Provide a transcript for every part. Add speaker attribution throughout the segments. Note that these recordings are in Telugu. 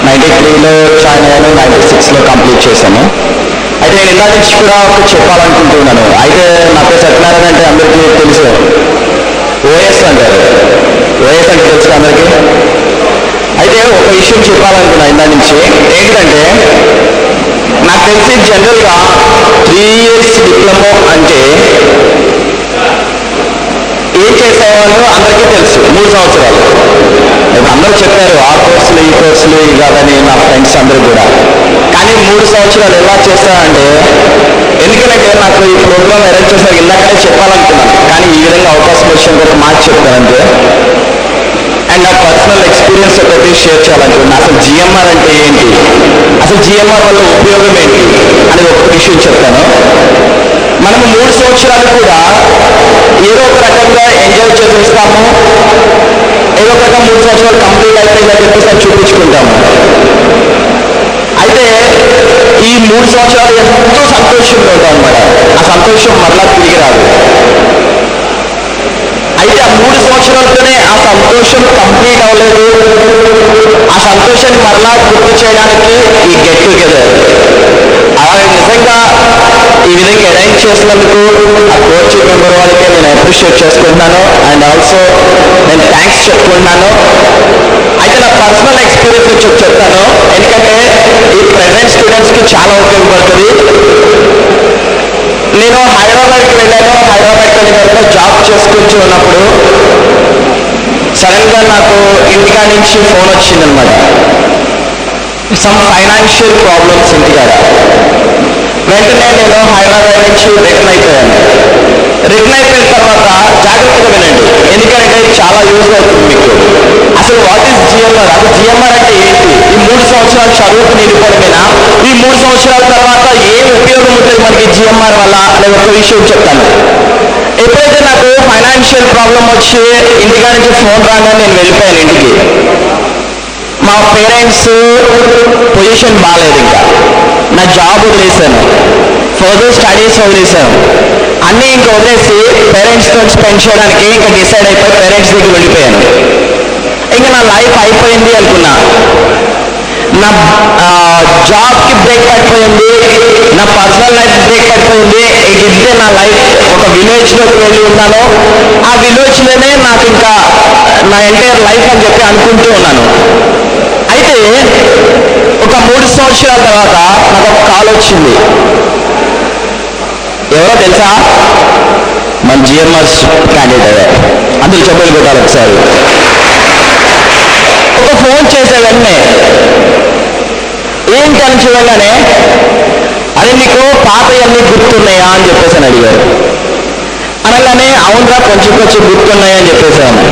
Speaker 1: 93లో జాయిన్ అయ్యాను, 96లో కంప్లీట్ చేశాను. అయితే నేను ఇందా నుంచి కూడా ఒకటి చెప్పాలనుకుంటున్నాను. అయితే నా పేరు సత్యనారాయణ అంటే అందరికీ తెలుసు, ఓఎస్ అంటారు. ఓఎస్ అంటే తెలుసు అందరికీ. అయితే ఒక విషయం చెప్పాలనుకున్నా ఇందా నుంచి, ఏంటంటే నాకు తెలిసి జనరల్గా 3 years డిప్లొమా అంటే ఏం చేసేవాళ్ళు అందరికీ తెలుసు, 3 సంవత్సరాలు. అందరూ చెప్పారు ఆ కోర్సులు ఈ కోర్సులు కాదని నా ఫ్రెండ్స్ అందరూ కూడా. కానీ 3 సంవత్సరాలు ఎలా చేస్తానంటే, ఎందుకంటే నాకు ఈ ప్రోగ్రామ్ అరేంజ్ చేసాక ఇందాకనే చెప్పాలనుకున్నాను, కానీ ఈ విధంగా అవకాశం వచ్చిన ఒక మాట చెప్తానంటే, అండ్ నా పర్సనల్ ఎక్స్పీరియన్స్ ఒకటి షేర్ చేయాలనుకున్నాను. అసలు జిఎంఆర్ అంటే ఏంటి, అసలు జిఎంఆర్ వల్ల ఉపయోగం ఏంటి అని ఒక విషయం చెప్తాను. మనము 3 సంవత్సరాలు కూడా ఏదో ఒక రకంగా ఎంజాయ్ చేసేస్తాము, ఏదో ఒక రకంగా 3 సంవత్సరాలు కంప్లీట్ అయిపోయిందని చెప్పేసి చూపించుకుంటాము. అయితే ఈ 3 సంవత్సరాలు ఎంతో సంతోషంగా ఉంటాం అన్నమాట. ఆ సంతోషం మరలా తిరిగి రాదు. అయితే ఆ 3 సంవత్సరాలతోనే ఆ సంతోషం కంప్లీట్ అవ్వలేదు. ఆ సంతోషాన్ని మరలా గుర్తు చేయడానికి ఈ గెట్ టుగెదర్. అలాగే నిజంగా ఈ విధంగా అరేంజ్ చేసినందుకు ఆ కోచ్ మెంబర్ వాళ్ళకి నేను అప్రిషియేట్ చేసుకుంటున్నాను. అండ్ ఆల్సో నేను థ్యాంక్స్ చెప్పుకుంటున్నాను. అయితే నా పర్సనల్ ఎక్స్పీరియన్స్ నుంచి చెప్తాను, ఎందుకంటే ఈ ప్రెజెంట్ స్టూడెంట్స్కి చాలా ఉపయోగపడుతుంది. నేను హైదరాబాద్కి వెళ్ళాను. హైదరాబాద్కి వెళ్ళిన తర్వాత జాబ్ చేసుకుంటూ ఉన్నప్పుడు సడన్గా నాకు ఇంటికా నుంచి ఫోన్ వచ్చిందనమాట. సమ్ ఫైనాన్షియల్ ప్రాబ్లమ్స్ ఇంటికాడ. వెంటనే నేను హైదరాబాద్ నుంచి రిటర్న్ అయిపోయాను. రిటర్న్ అయిపోయిన తర్వాత జాగ్రత్తగా వినండి, ఎందుకంటే చాలా యూజ్ అవుతుంది మీకు. అసలు వాట్ ఈస్ జిఎంఆర్, అసలు జిఎంఆర్ అంటే ఏంటి, ఈ 3 సంవత్సరాలు చదువుకు నిలిపోవడమేనా, ఈ 3 సంవత్సరాల తర్వాత ఏం ఉపయోగం ఉంటుంది మనకి జిఎంఆర్ వల్ల అనే ఒక విషయం చెప్తాను. ఎప్పుడైతే నాకు ఫైనాన్షియల్ ప్రాబ్లం వచ్చి ఇంటికా నుంచి ఫోన్ రాగానే నేను వెళ్ళిపోయాను ఇంటికి. మా పేరెంట్స్ పొజిషన్ బాగాలేదు, ఇంకా నా జాబ్ వదిలేశాను, ఫర్దర్ స్టడీస్ వదిలేశాను, అన్నీ ఇంకా వదిలేసి పేరెంట్స్తో స్పెండ్ చేయడానికి ఇంకా డిసైడ్ అయిపోయి పేరెంట్స్ దగ్గర వెళ్ళిపోయాను. ఇంకా నా లైఫ్ అయిపోయింది అనుకున్నా. నా జాబ్కి బ్రేక్ పడిపోయింది, నా పర్సనల్ లైఫ్ బ్రేక్ పడిపోయింది. ఇదే నా లైఫ్. ఒక విలేజ్లోకి వెళ్ళి ఉన్నాను, ఆ విలేజ్లోనే నాకు ఇంకా నా ఎంటైర్ లైఫ్ అని చెప్పి అనుకుంటూ ఉన్నాను. అయితే ఒక 3 సంవత్సరాల తర్వాత నాకు ఒక కాల్ వచ్చింది. ఎవరో తెలుసా, మన జిఎంఆర్ క్యాండిడేట్ అయ్యా. అందులో చెప్పలు కొట్టాలి ఒకసారి. ఒక ఫోన్ చేసే వెంటనే ఏంటి అని చూడగానే, అది నీకు పాతయన్నీ గుర్తున్నాయా అని చెప్పేసి అని అడిగారు. అనగానే అవునరా కొంచెం కొంచెం గుర్తున్నాయా అని చెప్పేసాను.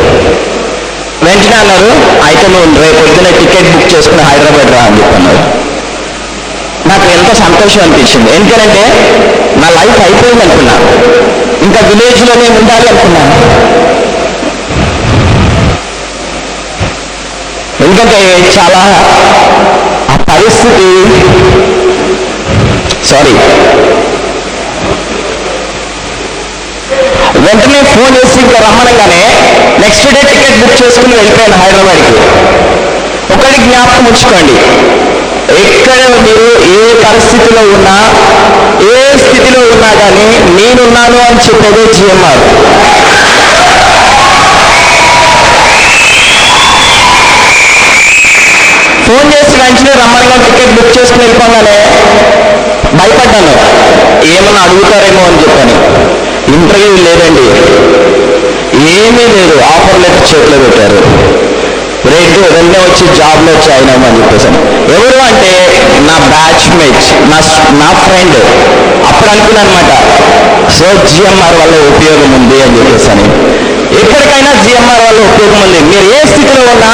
Speaker 1: వెంటనే అన్నారు, అయితే నువ్వు రేపు పొద్దున టికెట్ బుక్ చేసుకుని హైదరాబాద్ రా అని చెప్పన్నారు. నాకు ఎంతో సంతోషం అనిపించింది, ఎందుకంటే నా లైఫ్ అయిపోయింది అనుకున్నా, ఇంకా విలేజ్లోనే ఉండాలి అనుకున్నాను. ఎందుకంటే చాలా ఆ పరిస్థితి వెంటనే ఫోన్ చేసి ఇంకా రమ్మనగానే నెక్స్ట్ డే టికెట్ బుక్ చేసుకుని వెళ్ళిపోయాను హైదరాబాద్కి. ఒకటి జ్ఞాపకం ఉంచుకోండి, ఎక్కడ మీరు ఏ పరిస్థితిలో ఉన్నా, ఏ స్థితిలో ఉన్నా కానీ నేనున్నాను అని చెప్పేదే జిఎంఆర్. ఫోన్ చేసి వెంటనే రమ్మనగా టికెట్ బుక్ చేసుకుని వెళ్ళిపోగానే భయపడ్డాను, ఏమన్నా అడుగుతారేమో అని చెప్పాను. ఇంటర్వ్యూ లేదండి, ఏమీ లేదు, ఆఫర్ లెటర్ చేతిలో పెట్టారు. రేపు వెంటనే వచ్చి జాబ్లో జాయిన్ అవ్వమని చెప్పేసాను. ఎవరు అంటే నా బ్యాచ్ మేట్స్, నా ఫ్రెండ్. అప్పుడు అనుకున్నాను అనమాట, సో జిఎంఆర్ వల్ల ఉపయోగం ఉంది అని చెప్పేసాను. ఎప్పటికైనా జిఎంఆర్ వల్ల ఉపయోగం ఉంది. మీరు ఏ స్థితిలో ఉన్నా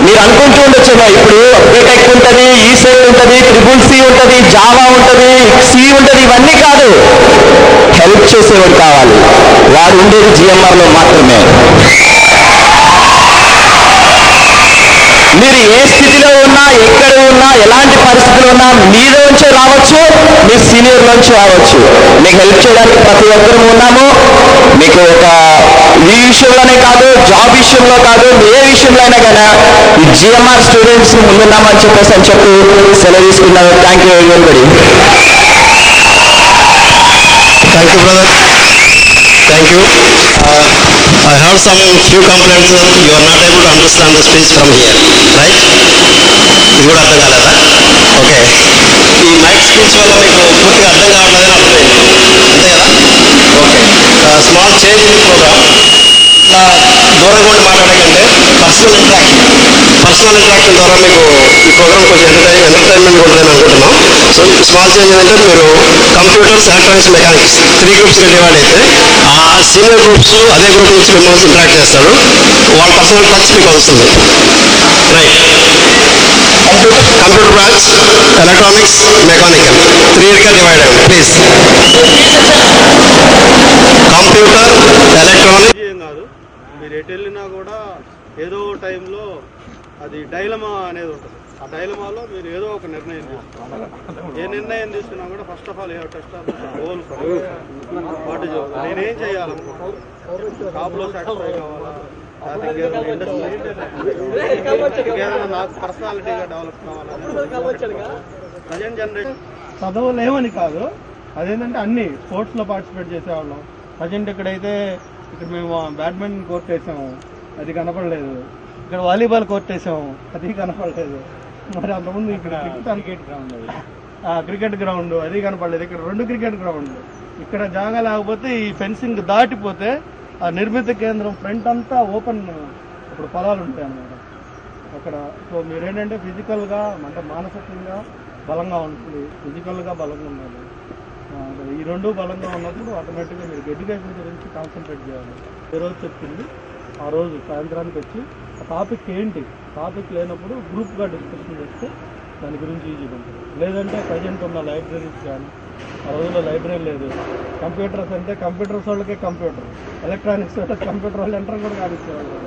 Speaker 1: మీరు అనుకుంటూ ఉండొచ్చేమో, ఇప్పుడు బీటెక్ ఉంటుంది, ఈసెట్ ఉంటుంది, ట్రిపుల్ సి ఉంటుంది, జావా ఉంటుంది, సి ఉంటుంది, ఇవన్నీ కాదు. హెల్ప్ చేసేవాడు కావాలి, వాడు ఉండేది జిఎంఆర్లో మాత్రమే. మీరు ఏ స్థితిలో ఉన్నా, ఎక్కడ ఉన్నా, ఎలాంటి పరిస్థితులు ఉన్నా మీలోంచే రావచ్చు, మీ సీనియర్లోంచి రావచ్చు. మీకు హెల్ప్ చేయడానికి ప్రతి ఒక్కరూ ఉన్నాము. మీకు ఒక ఈ విషయంలోనే కాదు, జాబ్ విషయంలో కాదు, ఏ విషయంలో అయినా కానీ ఈ జిఎంఆర్ స్టూడెంట్స్ ముందున్నామని చెప్పి సెలవు తీసుకున్నాను. Thank you everybody.
Speaker 2: Thank you, brother. Thank you. I heard some few complaints that you are not able to understand the speech from here, right? ఇది కూడా అర్థం కాలేదా? ఓకే. ఈ మైక్ స్పీచ్ వల్ల మీకు పూర్తిగా అర్థం కావట్లేదని అర్థమైంది, అంతే కదా? Okay. Small change in programme. ఇట్లా దూరంగా ఉండి మాట్లాడే కంటే పర్సనల్ ఇంటరాక్షన్ ద్వారా మీకు ఈ ప్రోగ్రామ్ కొంచెం ఎంటర్టైన్మెంట్ ఉంటుందని అనుకుంటున్నాం. సో స్మాల్ చేంజ్ ఏంటంటే మీరు కంప్యూటర్స్, ఎలక్ట్రానిక్స్, మెకానిక్స్ 3 గ్రూప్స్గా డివైడ్ అయితే ఆ సీనియర్ గ్రూప్స్ అదే గ్రూప్ నుంచి మిమ్మల్ని ఇంటరాక్ట్ చేస్తారు. వాళ్ళ పర్సనల్ టచ్ మీకు వస్తుంది, right? Computer branch, electronics, mechanical 3గా డివైడ్ అయ్యాం. ప్లీజ్. కంప్యూటర్, ఎలక్ట్రానిక్స్
Speaker 3: కాదు, మీరు ఎటు వెళ్ళినా కూడా ఏదో టైంలో అది డైలమా అనేది ఉంటుంది. ఆ డైలమాలో మీరు ఏదో ఒక నిర్ణయం తీసుకుంటారు. ఏ నిర్ణయం తీసుకున్నా కూడా first of all A test goal వాటి నేనేం చేయాలనుకుంటున్నాను, జాబ్లో సాటిస్ఫై కావాలా, ఇంకేదైనా నాకు పర్సనాలిటీగా డెవలప్ కావాలా. ప్రజెంట్ జనరేషన్ చదవలేమని కాదు, అదేంటంటే అన్ని స్పోర్ట్స్లో పార్టిసిపేట్ చేసేవాళ్ళం. ప్రజెంట్ ఇక్కడ మేము బ్యాడ్మింటన్ కోర్ట్ వేసాము, అది కనపడలేదు. ఇక్కడ వాలీబాల్ కోర్ట్ వేసాము, అది కనపడలేదు. మరి అంతకుముందు ఇక్కడ క్రికెట్ గ్రౌండ్ అది కనపడలేదు. ఇక్కడ 2 క్రికెట్ గ్రౌండ్. ఇక్కడ జాగా లేకపోతే ఈ ఫెన్సింగ్ దాటిపోతే ఆ నిర్మిత కేంద్రం ఫ్రంట్ అంతా ఓపెన్, ఇప్పుడు పొలాలు ఉంటాయి అన్నమాట అక్కడ. సో మీరేంటంటే ఫిజికల్గా అంటే మానసికంగా బలంగా ఉంటుంది, ఫిజికల్గా బలంగా ఉండాలి. ఈ 2 బలంగా ఉన్నప్పుడు ఆటోమేటిక్గా మీరు ఎడ్యుకేషన్ గురించి కాన్సన్ట్రేట్ చేయాలి. ఏ రోజు చెప్తుంది ఆ రోజు సాయంత్రానికి వచ్చి ఆ టాపిక్ ఏంటి, టాపిక్ లేనప్పుడు గ్రూప్గా డిస్కషన్ చేస్తే దాని గురించి ఈజీగా ఉంటుంది. లేదంటే ప్రజెంట్ ఉన్న లైబ్రరీస్ కానీ, ఆ రోజుల్లో లైబ్రరీ లేదు. కంప్యూటర్స్ అంటే కంప్యూటర్స్ వాళ్ళకే కంప్యూటర్, ఎలక్ట్రానిక్స్ వాళ్ళకి కంప్యూటర్ వాళ్ళు ఎంటర్ కూడా కానిచ్చేవాళ్ళు.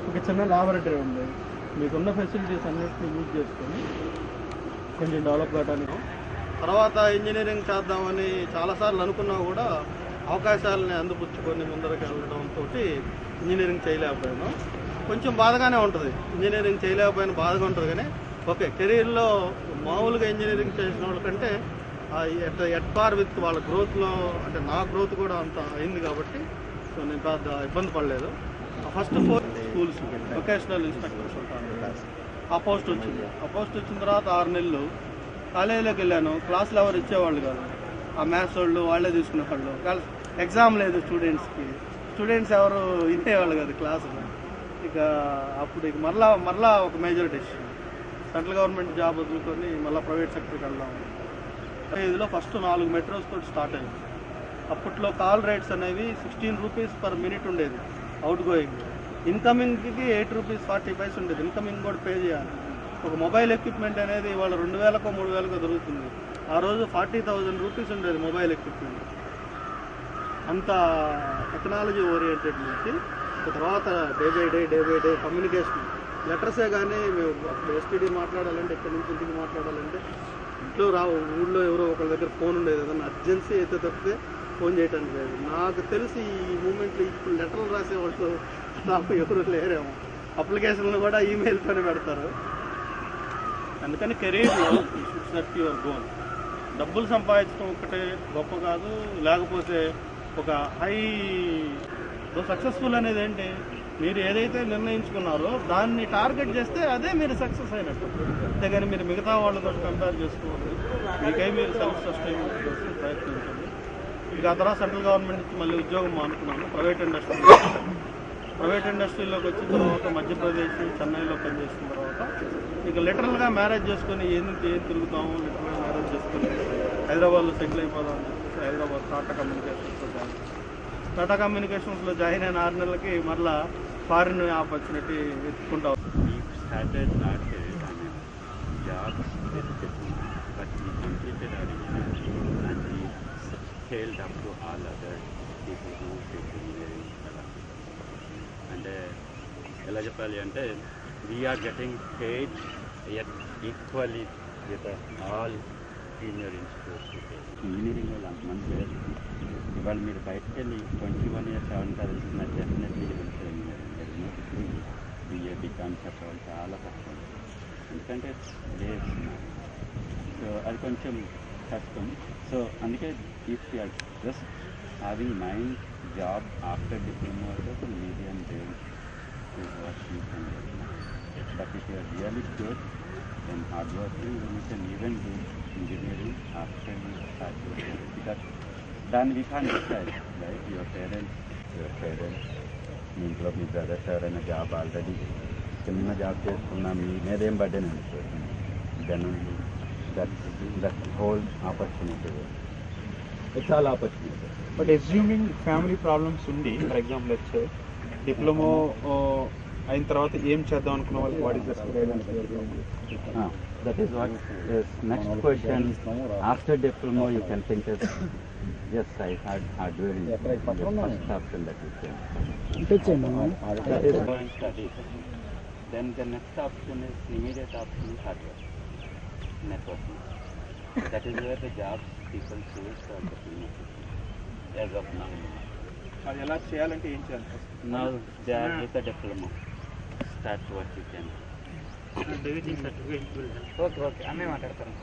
Speaker 3: ఒక చిన్న ల్యాబొరేటరీ ఉంది. మీకున్న ఫెసిలిటీస్ అన్నిటిని యూజ్ చేసుకొని కొంచెం డెవలప్ కావడానికి. తర్వాత ఇంజనీరింగ్ చేద్దామని చాలాసార్లు అనుకున్నా కూడా అవకాశాలని అందిపుచ్చుకొని ముందరకు వెళ్ళడంతో ఇంజనీరింగ్ చేయలేకపోయాను. కొంచెం బాధగానే ఉంటుంది, ఇంజనీరింగ్ చేయలేకపోయిన బాధగా ఉంటుంది. కానీ ఓకే, కెరీర్లో మామూలుగా ఇంజనీరింగ్ చేసిన వాళ్ళకంటే ఎట్ పార్ విత్ వాళ్ళ గ్రోత్లో, అంటే నా గ్రోత్ కూడా అంత అయింది కాబట్టి సో నేను పెద్ద ఇబ్బంది పడలేదు. ఫస్ట్ 4 స్కూల్స్ వొకేషనల్ ఇన్స్ట్రక్టర్స్ ఉంటాను, ఆ పోస్ట్ వచ్చింది. ఆ పోస్ట్ వచ్చిన తర్వాత 6 నెలలు కాలేజీలోకి వెళ్ళాను. క్లాసులు ఎవరు ఇచ్చేవాళ్ళు కాదు, ఆ మ్యాథ్స్ వాళ్ళు వాళ్ళే తీసుకునేవాళ్ళు. ఎగ్జామ్ లేదు స్టూడెంట్స్ ఎవరు వినేవాళ్ళు కాదు క్లాసులు. ఇక అప్పుడు మరలా ఒక major decision, central government job వదులుకొని మళ్ళీ ప్రైవేట్ సెక్టర్కి వెళ్దాం. ఇదిలో ఫస్ట్ 4 మెట్రోస్ తోటి స్టార్ట్ అయింది. అప్పట్లో కాల్ రేట్స్ అనేవి 16 రూపీస్ పర్ మినిట్ ఉండేది అవుట్ గోయింగ్. ఇన్కమింగ్కి 8 రూపీస్ 40 పైస్ ఉండేది. ఇన్కమింగ్ కూడా పే చేయాలి. ఒక మొబైల్ ఎక్విప్మెంట్ అనేది వాళ్ళ 2000కో 3000కో దొరుకుతుంది. ఆ రోజు 40,000 రూపీస్ ఉండేది మొబైల్ ఎక్విప్మెంట్. అంత టెక్నాలజీ ఓరియంటెడ్ నుంచి తర్వాత డే బై డే కమ్యూనికేషన్ లెటర్సే కానీ మేము అప్పుడు ఎస్టీడీ మాట్లాడాలంటే ఇక్కడి నుంచి ఇంటికి మాట్లాడాలంటే ఇంట్లో ఊళ్ళో ఎవరో ఒకరి దగ్గర ఫోన్ ఉండేది. ఏదన్నా అర్జెన్సీ అయితే తప్పితే ఫోన్ చేయడానికి లేదు. నాకు తెలిసి ఈ మూమెంట్లో ఇప్పుడు లెటర్లు రాసేవాళ్ళు నాకు ఎవరు లేరేమో, అప్లికేషన్లు కూడా ఈమెయిల్తోనే పెడతారు. అందుకని కెరీర్లో సెట్ యువర్ గోల్. డబ్బులు సంపాదించడం ఒక్కటే గొప్ప కాదు, లేకపోతే ఒక సక్సెస్ఫుల్ అనేది ఏంటి, మీరు ఏదైతే నిర్ణయించుకున్నారో దాన్ని టార్గెట్ చేస్తే అదే మీరు సక్సెస్ అయినట్టు. అంతేగాని మీరు మిగతా వాళ్ళతో కంపేర్ చేసుకోవాలి. మీకై మీరు సెల్ఫ్ సస్టైన్మెంట్ కోసం ప్రయత్నించండి. ఇక ఆ తర్వాత సెంట్రల్ గవర్నమెంట్ నుంచి మళ్ళీ ఉద్యోగం అనుకున్నాను ప్రైవేట్ ఇండస్ట్రీలోకి వచ్చిన తర్వాత మధ్యప్రదేశ్, చెన్నైలో పనిచేసిన తర్వాత ఇక లిటరల్గా మ్యారేజ్ చేసుకొని ఏం తిరుగుతాము, లిటరల్గా మ్యారేజ్ చేసుకొని హైదరాబాద్లో సెటిల్ అయిపోదాం అని చెప్పేసి హైదరాబాద్ టాటా కమ్యూనికేషన్స్లో జాయిన్ అయిన 6 నెలలకి మరలా ఫారిన్ ఆపర్చునిటీ వెతుక్కుంటాం.
Speaker 4: Scaled up to all other people who take engineering. And ఎలా చెప్పాలి అంటే we are getting paid equally with all senior institutes. Engineering వాళ్ళు అంతమంది లేదు. ఇవాళ మీరు బయటకు వెళ్ళి 21 years అవ్వడానికి నాకు డెఫినెట్లీ ఇంజనీరింగ్ బిఏ బీకామ్ చెప్పాలి చాలా కష్టం, ఎందుకంటే లేదు. సో అది కొంచెం కష్టం. సో అందుకే if you are just having mind job after diploma medium range is what you can get. But if you are really good and hardworking, then you can even do engineering after you start your career. Because then we can't decide, right? Your parents, మీ ఇంట్లో మీ బ్రదర్స్ ఎవరైనా జాబ్ ఆల్రెడీ చిన్న జాబ్ చేసుకున్నా మీ మీదేం బర్డెన్ అనిపిస్తుంది. Then that whole opportunity, it's all opportunity.
Speaker 5: But assuming family problems ఉండి, ఫర్ ఎగ్జాంపుల్ వచ్చే డిప్లొమా అయిన తర్వాత ఏం చేద్దాం అనుకున్న వాళ్ళకి what is the guidance?
Speaker 4: That is what is next question. After diploma, you can think of, yes, I had hardware is the first option that you can. That is going study. Then the next option is immediate option is hardware, networking. That is where the jobs people choose for the senior as of now.
Speaker 5: అది ఎలా చేయాలంటే ఏం చేయాలి?
Speaker 4: Now they are with the diploma. Start what you can.
Speaker 5: Okay అన్నీ మాట్లాడతాను.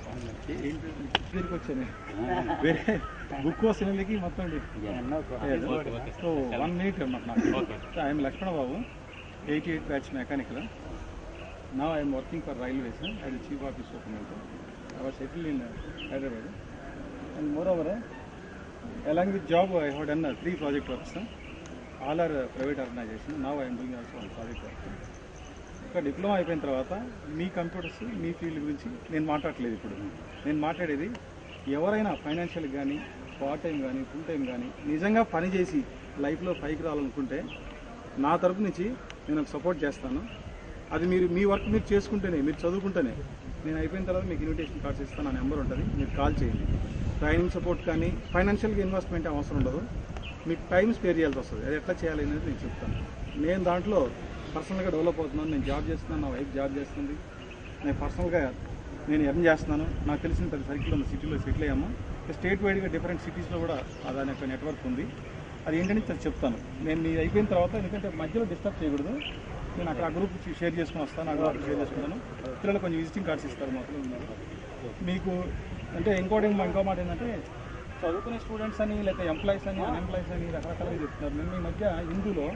Speaker 5: దగ్గరికి వచ్చాను వేరే బుక్ కోసం వెళ్ళి మొత్తం. సో 1 minute అన్నమాట. I'm Lakshmana Babu, 88 batch mechanical. Now I'm working for railways as chief office supervisor. I was settled in Hyderabad and more over along with job I have done 3 project works. All are private organization. Now I am doing also one project work. ఇక్కడ డిప్లొమా అయిపోయిన తర్వాత మీ కంప్యూటర్స్ మీ ఫీల్డ్ గురించి నేను మాట్లాడలేదు. ఇప్పుడు నేను మాట్లాడేది ఎవరైనా ఫైనాన్షియల్ కానీ పార్ట్ టైం కానీ ఫుల్ టైం కానీ నిజంగా పని చేసి లైఫ్లో పైకి రావాలనుకుంటే నా తరపు నుంచి నేను ఒక సపోర్ట్ చేస్తాను. అది మీరు మీ వర్క్ మీరు చేసుకుంటేనే, మీరు చదువుకుంటేనే, నేను అయిపోయిన తర్వాత మీకు ఇన్విటేషన్ కార్డ్స్ ఇస్తాను. నా నెంబర్ ఉంటుంది, మీరు కాల్ చేయండి. ట్రైనింగ్ సపోర్ట్ కానీ ఫైనాన్షియల్గా ఇన్వెస్ట్మెంట్ అవసరం ఉండదు. మీకు టైం స్పేర్ చేయాల్సి వస్తుంది. అది ఎట్లా చేయాలి అనేది నేను చెప్తాను. నేను దాంట్లో పర్సనల్గా డెవలప్ అవుతున్నాను. నేను జాబ్ చేస్తున్నాను, నా వైఫ్ జాబ్ చేస్తుంది, నేను పర్సనల్గా నేను ఎర్న్ చేస్తున్నాను. నాకు తెలిసిన పెద్ద సర్కిల్ ఉంది, సిటీలో సెటిల్ అయ్యాము. స్టేట్ వైడ్గా డిఫరెంట్ సిటీస్లో కూడా దాని యొక్క నెట్వర్క్ ఉంది. అది ఏంటంటే చెప్తాను నేను. మీ అయిపోయిన తర్వాత, ఎందుకంటే మధ్యలో డిస్టర్బ్ చేయకూడదు. నేను అక్కడ ఆ గ్రూప్ షేర్ చేసుకుని వస్తాను, ఆ గ్రూప్ షేర్ చేసుకుంటాను. పిల్లలు కొంచెం విజిటింగ్ కార్డ్స్ ఇస్తారు మాకు ఉన్నారు మీకు. అంటే ఇంకో మాట ఏంటంటే చదువుకునే స్టూడెంట్స్ అని, లేకపోతే ఎంప్లాయీస్ అని, అన్ఎంప్లాయీస్ అని రకరకాలుగా చెప్తున్నారు. నేను ఈ మధ్య హిందూలో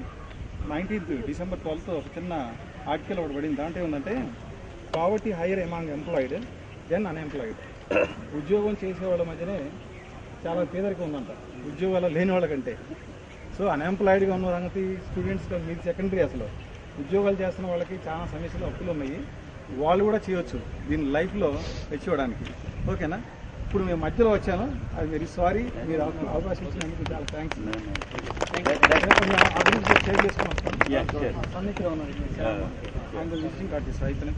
Speaker 5: 19th December 12th ఒక చిన్న ఆర్టికల్ ఒకటి పడింది. దాంట్లో ఏంటంటే poverty higher among employed then unemployed. ఉద్యోగం చేసేవాళ్ళ మధ్యనే చాలా పేదరికం ఉందంట ఉద్యోగాలు లేని వాళ్ళకంటే. సో అన్ఎంప్లాయిడ్గా ఉన్న సంగతి స్టూడెంట్స్ మీరు సెకండరీ. అసలు ఉద్యోగాలు చేస్తున్న వాళ్ళకి చాలా సమస్యలు, అప్పులు ఉన్నాయి. వాళ్ళు కూడా చేయవచ్చు దీని లైఫ్లో తెచ్చుకోవడానికి. ఓకేనా? ఇప్పుడు మేము మధ్యలో వచ్చాను, అది వెరీ సారీ. మీరు అవకాశం ఇచ్చినందుకు చాలా థ్యాంక్స్. షేర్ చేసుకున్నాను. సన్నిధిలో ఉన్నాను, విజిటింగ్ కార్డ్ ఇస్తాను. అయిపోయినా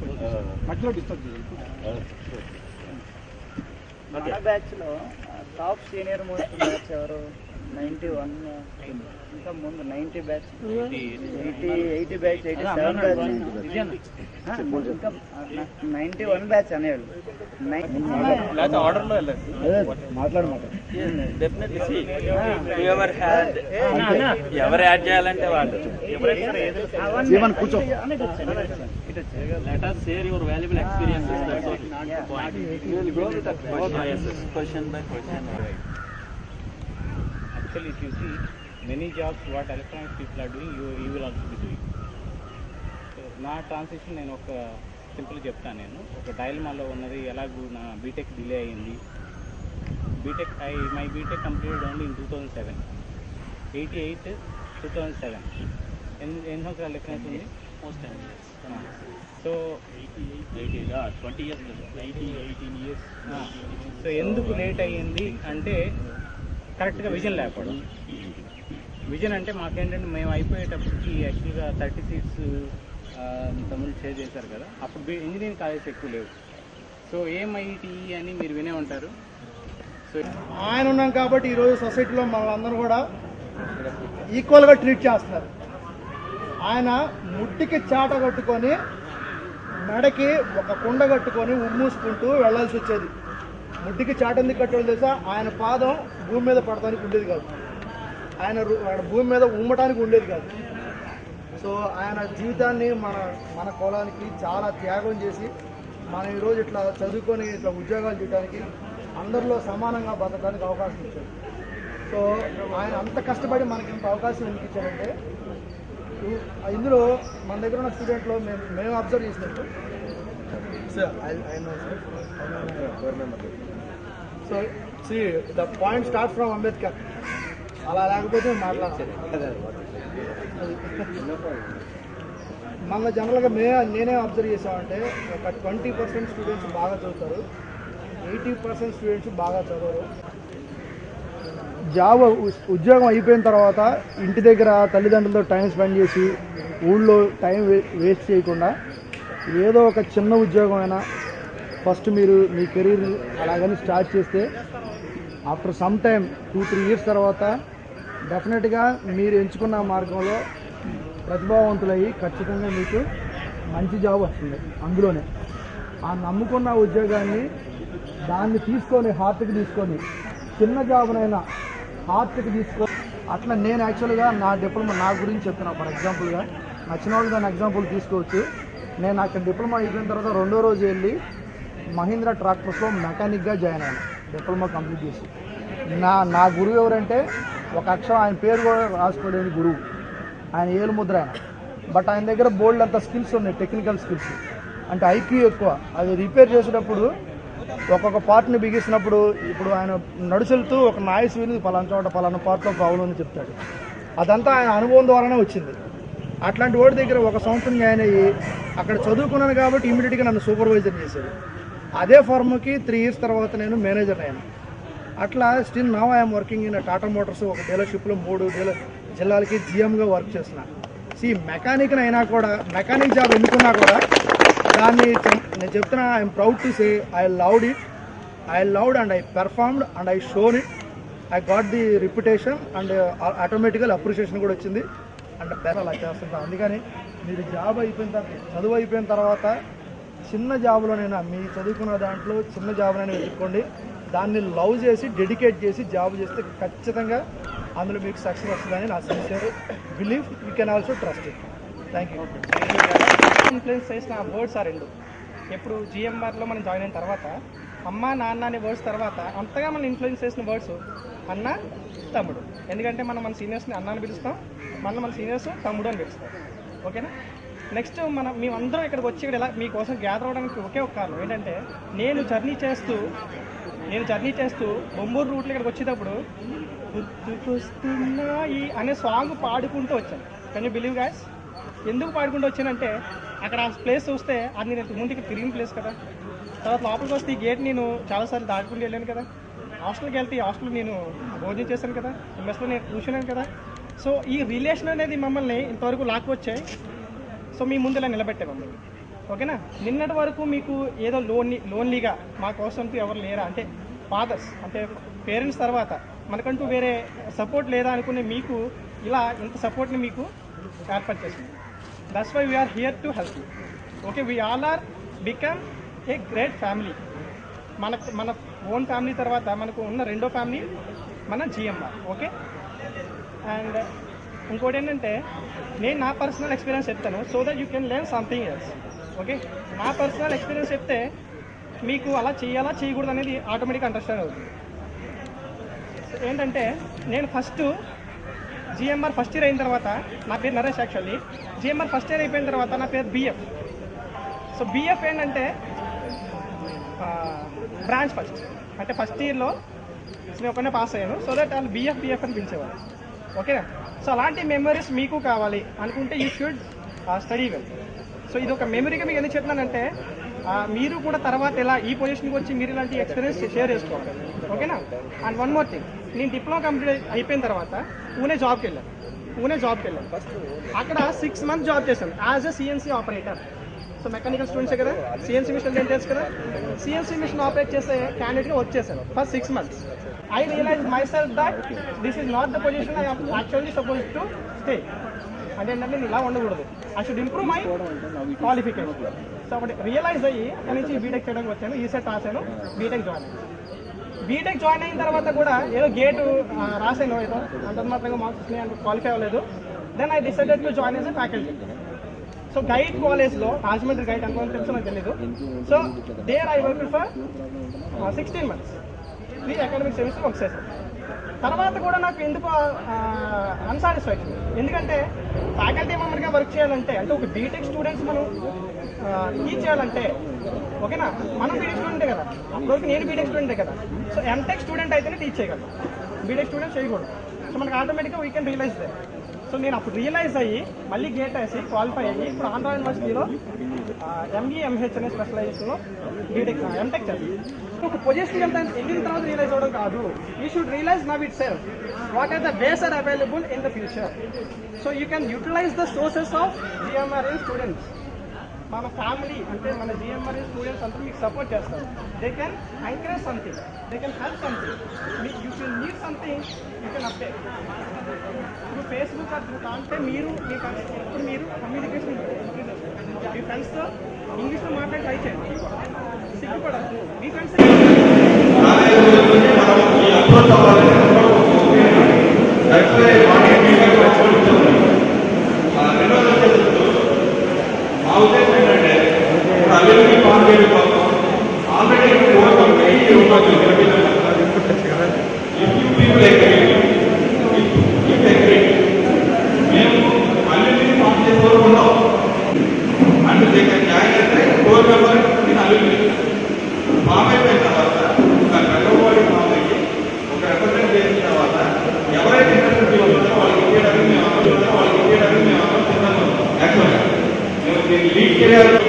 Speaker 5: మధ్యలో డిస్టర్బ్ చేయాలి.
Speaker 6: మన బ్యాచ్లో టాప్ సీనియర్ మోస్ట్ బ్యాచ్ ఎవరు? 91. ఇంకా ముందు 90 బ్యాచ్, 80 బ్యాచ్, 87 బ్యాచ్, ఇంకా 91 బ్యాచ్ అనేవాళ్ళు.
Speaker 5: ఆర్డర్లో వెళ్ళాలి.
Speaker 4: ఎవరు యాడ్ చేయాలంటే వాళ్ళు.
Speaker 6: కూర్చో.
Speaker 4: Let us share your valuable experiences. That's what the point. We will go with the question by question.
Speaker 5: Actually, if you see many jobs what electronics people are doing, you will also be doing. So నా ట్రాన్సిషన్ నేను ఒక సింపుల్ చెప్తాను. నేను ఒక డైలమాలో ఉన్నది. ఎలాగూ నా బీటెక్ డిలే అయ్యింది. My BTech completed only in 2007. 88 2007. ఎన్ని సంవత్సరాలు డిఫరెన్స్ ఉంది? So
Speaker 4: 20 years, 18 years.
Speaker 5: సో ఎందుకు లేట్ అయ్యింది అంటే కరెక్ట్గా విజన్ లేకపోవడం. విజన్ అంటే మాకేంటంటే మేము అయిపోయేటప్పటికి యాక్చువల్గా 30 seats తమ్ముళ్ళు షేర్ చేశారు కదా, అప్పుడు ఇంజనీరింగ్ కాలేజెస్ ఎక్కువ లేవు. సో ఏఐటి అని మీరు వినే ఉంటారు. సో
Speaker 3: ఆయన ఉన్నాం కాబట్టి ఈరోజు సొసైటీలో మనందరూ కూడా ఈక్వల్గా ట్రీట్ చేస్తున్నారు. ఆయన ముట్టికి చాట కట్టుకొని మెడకి ఒక కుండ కట్టుకొని ఉమ్మూసుకుంటూ వెళ్ళాల్సి వచ్చేది. ముట్టికి చాట ఎందుకు కట్టేది తెలుసా? ఆయన పాదం భూమి మీద పడటానికి ఉండేది కాదు, ఆయన భూమి మీద ఉమ్మటానికి ఉండేది కాదు. సో ఆయన జీవితాన్ని మన కులానికి చాలా త్యాగం చేసి మనం ఈరోజు ఇట్లా చదువుకొని ఇట్లా ఉద్యోగాలు చేయడానికి, అందరిలో సమానంగా బతకడానికి అవకాశం ఇచ్చాడు. సో ఆయన అంత కష్టపడి మనకి ఇంత అవకాశం ఎందుకు ఇచ్చాడంటే, ఇందులో మన దగ్గర ఉన్న స్టూడెంట్లో మేము అబ్జర్వ్ చేసినట్టు so the point start from Ambedkar. అలా లేకపోతే మాట్లాడాలి. మన జనరల్గా నేనే అబ్జర్వ్ చేసామంటే ఒక 20% స్టూడెంట్స్ బాగా చదువుతారు, 80% స్టూడెంట్స్ బాగా చదవరు. ఉద్యోగం అయిపోయిన తర్వాత ఇంటి దగ్గర తల్లిదండ్రులతో టైం స్పెండ్ చేసి ఊళ్ళో టైం వేస్ట్ చేయకుండా ఏదో ఒక చిన్న ఉద్యోగం అయినా ఫస్ట్ మీరు మీ కెరీర్ అలాగని స్టార్ట్ చేస్తే ఆఫ్టర్ సమ్ టైం 2-3 years తర్వాత డెఫినెట్గా మీరు ఎంచుకున్న మార్గంలో ప్రతిభావంతులయ్యి ఖచ్చితంగా మీకు మంచి జాబ్ వస్తుంది. అందులోనే ఆ నమ్ముకున్న ఉద్యోగాన్ని దాన్ని తీసుకొని హార్ట్కి తీసుకొని చిన్న జాబ్నైనా హార్ట్కి తీసుకొని అట్లా నేను యాక్చువల్గా నా డిప్లొమా నా గురించి చెప్తున్నా. ఫర్ ఎగ్జాంపుల్గా నచ్చిన వాళ్ళు దాని ఎగ్జాంపుల్ తీసుకోవచ్చు. నేను అక్కడ డిప్లొమా అయిపోయిన తర్వాత 2వ రోజు వెళ్ళి మహీంద్రా ట్రాక్టర్స్లో మెకానిక్గా జాయిన్ అయ్యాను డిప్లొమా కంప్లీట్ చేసి. నా గురువు ఎవరంటే ఒక అక్షరం ఆయన పేరు కూడా రాసుకోలేని గురువు, ఆయన ఏలుముద్ర ఆయన. బట్ ఆయన దగ్గర బోల్డ్ అంత స్కిల్స్ ఉన్నాయి, టెక్నికల్ స్కిల్స్. అంటే ఐక్యూ ఎక్కువ. అది రిపేర్ చేసేటప్పుడు ఒక్కొక్క పార్ట్ని బిగిస్తున్నప్పుడు ఇప్పుడు ఆయన నడుచులుతూ ఒక నాయిస్ విని పలానా చోట పలానా పార్ట్లో ప్రాబ్లం అని చెప్తాడు. అదంతా ఆయన అనుభవం ద్వారానే వచ్చింది. అట్లాంటి వాడి దగ్గర 1 సంవత్సరం జాయిన్ అయ్యి అక్కడ చదువుకున్నాను కాబట్టి ఇమీడియట్గా నన్ను సూపర్వైజర్ చేశాడు. అదే ఫర్మ్కి 3 years తర్వాత నేను మేనేజర్ అయ్యాను. అట్లా still now I'm working in Tata Motors. ఒక డీలర్షిప్లో 3 జిల్లాలకి జిఎంగా వర్క్ చేస్తున్నాను. మెకానిక్ని అయినా కూడా, మెకానిక్ జాబ్ ఎన్నుకున్నా కూడా దాన్ని నేను చెప్తున్నా, I am proud to say I loved and I performed and I shown it. I got the reputation and automatical appreciation కూడా వచ్చింది. అండ్ అలా చేస్తుంటాను. అందుకని మీరు చదువు అయిపోయిన తర్వాత చిన్న జాబ్లోనైనా మీ చదువుకున్న దాంట్లో చిన్న జాబ్నైనా వెతుక్కోండి. దాన్ని లవ్ చేసి డెడికేట్ చేసి జాబ్ చేస్తే ఖచ్చితంగా అందులో మీకు సక్సెస్ వస్తుందని నా sincere believe. You can also trust it. Thank you.
Speaker 7: Influence చేసిన వర్డ్స్ ఆ 2. ఎప్పుడు జిఎంఆర్లో మనం జాయిన్ అయిన తర్వాత అమ్మ నాన్న అనే వర్డ్స్ తర్వాత అంతగా మనం ఇన్ఫ్లుయెన్స్ చేసిన వర్డ్స్ అన్న, తమ్ముడు. ఎందుకంటే మన సీనియర్స్ని అన్న అని పిలుస్తాం, మన సీనియర్స్ తమ్ముడు అని పిలుస్తాం. ఓకేనా? నెక్స్ట్ మేమందరం ఇక్కడికి వచ్చి ఇక్కడ ఇలా మీకోసం గ్యాదర్ అవ్వడానికి ఒకే ఒక కారణం ఏంటంటే, నేను జర్నీ చేస్తూ బొంబూరు రూట్లో ఇక్కడికి వచ్చేటప్పుడు గుర్తుకొస్తున్నాయి అనే సాంగ్ పాడుకుంటూ వచ్చాను. Can you believe guys? ఎందుకు పాడుకుంటూ వచ్చానంటే, అక్కడ ఆ ప్లేస్ చూస్తే అది నేను ముందు ఇక్కడ తిరిగిన ప్లేస్ కదా. తర్వాత లోపలికి వస్తే ఈ గేట్ నేను చాలాసార్లు దాటుకుంటూ వెళ్ళాను కదా. హాస్టల్కి వెళ్తే ఈ హాస్టల్ నేను భోజనం చేశాను కదా, మెస్లో నేను కూర్చున్నాను కదా. సో ఈ రిలేషన్ అనేది మమ్మల్ని ఇంతవరకు లాక్కొచ్చాయి. సో మీ ముందు ఇలా నిలబెట్టే మమ్మల్ని. ఓకేనా? నిన్నటి వరకు మీకు ఏదో లోన్లీగా మా కోసం ఎవరు లేరా అంటే, ఫాదర్స్ అంటే పేరెంట్స్ తర్వాత మనకంటూ వేరే సపోర్ట్ లేదా అనుకునే మీకు ఇలా ఇంత సపోర్ట్ని మీకు ఏర్పాటు చేసింది. That's why we are here to help you. Okay, we all are become a great family. మన ఓన్ ఫ్యామిలీ తర్వాత మనకు ఉన్న 2వ ఫ్యామిలీ మన జిఎంఆర్. ఓకే, అండ్ ఇంకోటి ఏంటంటే, నేను నా పర్సనల్ ఎక్స్పీరియన్స్ చెప్తాను so that you can learn something else. Okay, నా పర్సనల్ ఎక్స్పీరియన్స్ చెప్తే మీకు అలా చేయాలా చేయకూడదు అనేది ఆటోమేటిక్గా అండర్స్టాండ్ అవుతుంది. ఏంటంటే, నేను ఫస్ట్ జిఎంఆర్ ఫస్ట్ ఇయర్ అయిన తర్వాత, నా పేరు Naresh actually. GMR first year అయిపోయిన తర్వాత నా పేరు బిఎఫ్. సో బిఎఫ్ ఏంటంటే బ్రాంచ్ ఫస్ట్, అంటే ఫస్ట్ ఇయర్లో నేను ఒకనే పాస్ అయ్యాను. సో దట్ వాళ్ళు బిఎఫ్ అని పిలిచేవారు. ఓకేనా? సో అలాంటి మెమరీస్ మీకు కావాలి అనుకుంటే you should study well. So ఇది ఒక మెమరీగా మీకు ఎందుకు చెప్తున్నానంటే, మీరు కూడా తర్వాత ఇలా ఈ పొజిషన్కి వచ్చి మీరు ఇలాంటి ఎక్స్పీరియన్స్ షేర్ చేసుకోవాలి. ఓకేనా? అండ్ వన్ మోర్ థింగ్, నేను డిప్లొమా కంప్లీట్ అయిపోయిన తర్వాత పూణే జాబ్కి వెళ్ళాను. అక్కడ 6 months జాబ్ చేశాను as a CNC operator. So mechanical స్టూడెంట్సే కదా, సిఎన్సీ మిషన్ ఏం తెలుసు కదా, సిఎన్సీ మిషన్ ఆపరేట్ చేసే క్యాండిడేట్గా వర్క్ చేశాను for 6 months. I realized myself that this is not the position I am actually supposed to stay. అంటే ఏంటంటే నేను ఇలా ఉండకూడదు, I should improve my qualification. So అప్పుడు రియలైజ్ అయ్యి అక్కడి నుంచి బీటెక్ చేయడానికి వచ్చాను, ఈసెట్ రాశాను, బీటెక్ జాయిన్ అయ్యాను. బీటెక్ జాయిన్ అయిన తర్వాత కూడా ఏదో గేటు రాశాను, ఏదో అంత మాత్రంగా మార్క్స్ వస్తున్నాయి అంటే క్వాలిఫై అవ్వలేదు. Then I decided to join as a faculty. So guide కాలేజ్లో, రాజమండ్రి గైడ్ అనుకోని తెలుసు నాకు తెలీదు. So there I work for 16 months, 3 academic semester work చేశాను. తర్వాత కూడా నాకు ఎందుకు అన్సాటిస్ఫాక్షన్, ఎందుకంటే ఫ్యాకల్టీ మెంబర్గా వర్క్ చేయాలంటే, అంటే ఒక బీటెక్ స్టూడెంట్స్ మనం టీచ్ చేయాలంటే, ఓకేనా, మనం బీటెక్ స్టూడెంటే కదా, అప్పటివరకు నేను బీటెక్ స్టూడెంటే కదా. సో ఎంటెక్ స్టూడెంట్ అయితేనే టీచ్ చేయగలను, బీటెక్ స్టూడెంట్ చేయకూడదు. సో మనకు ఆటోమేటిక్గా we can realise they. So నేను అప్పుడు రియలైజ్ అయ్యి మళ్ళీ గేట్ వేసి క్వాలిఫై అయ్యి ఇప్పుడు ఆంధ్ర యూనివర్సిటీలో ఎంఈ ఎంహెచ్ అనే స్పెషలైజేషన్లో బీటెక్ ఎంటెక్ చేస్తాను. ఒక పొజిషన్ వెళ్ళిన తర్వాత రియలైజ్ అవ్వడం కాదు, you should realise now itself what are the base are available in the future. So you can utilise the sources of GMRN students. మన ఫ్యామిలీ అంటే మన జిఎంఆర్ఎన్ స్టూడెంట్స్ అంతా మీకు సపోర్ట్ చేస్తారు. They can encourage something, they can help something, you can need something, you can update. ఇప్పుడు ఫేస్బుక్ అంటే మీరు ఇప్పుడు మీరు కమ్యూనికేషన్ మీ ఫ్రెండ్స్తో ఇంగ్లీష్లో మాట్లాడి ట్రై చేయండి, సిగ్గుపడద్దు. మీ ఫ్రెండ్స్
Speaker 8: లీడ్ చేయాలి.